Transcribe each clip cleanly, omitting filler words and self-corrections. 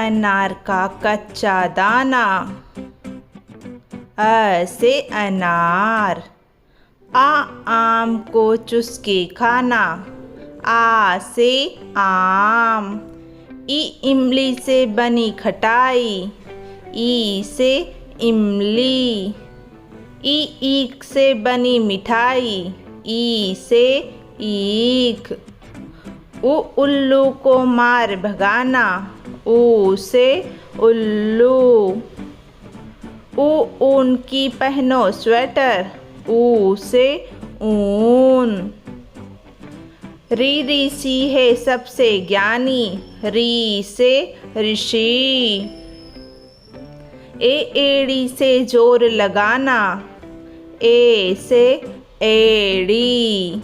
अनार का कच्चा दाना। अ से अनार। आ आम को चुसके खाना। आ से आम। ई इमली से बनी खटाई। ई से इमली। ई ईख से बनी मिठाई। ई से ईख। उ उल्लू को मार भगाना। ऊ से उल्लू। ऊ ऊन की पहनो स्वेटर। ऊ से ऊन। री सी है सबसे ज्ञानी। री से ऋषि। एड़ी से जोर लगाना। ए से एड़ी।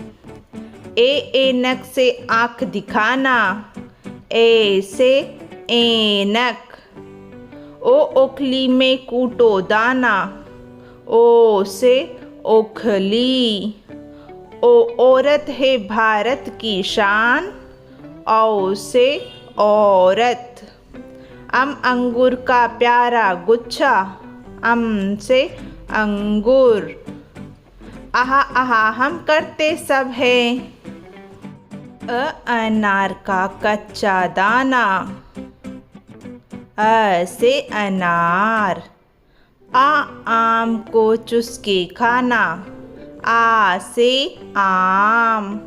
ऐनक से आँख दिखाना। ए से ऐनक। ओ ओखली में कूटो दाना। ओ से ओखली। ओ औरत है भारत की शान। औ से औरत। अंगूर का प्यारा गुच्छा। अम से अंगूर। आहा आहा हम करते सब है। अनार का कच्चा दाना। अ से अनार। आ आम को चुसके खाना। आ से आम।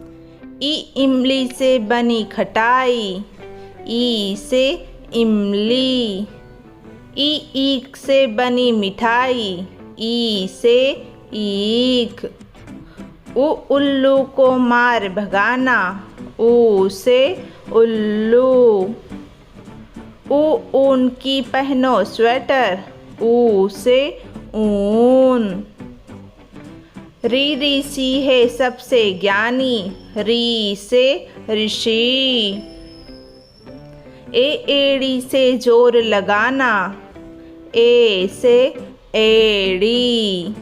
ई इमली से बनी खटाई। ई से इमली। ई ईख से बनी मिठाई। ई से ईख। उ उल्लू को मार भगाना। ऊ से उल्लू। ऊ ऊन की पहनो स्वेटर। ऊ से ऊन। री सी है सबसे ज्ञानी। री से ऋषि। एड़ी से जोर लगाना। ए से एड़ी।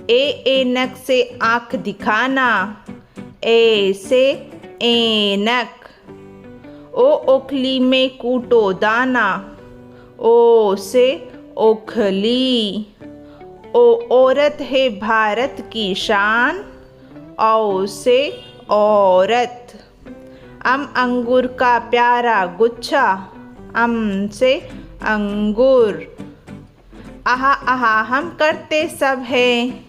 ऐनक से आँख दिखाना। ए से ऐनक। ओ ओखली में कूटो दाना। ओ से ओखली। ओ औरत है भारत की शान। औ से औरत। अंगूर का प्यारा गुच्छा। अम से अंगूर। आहा आहा हम करते सब है।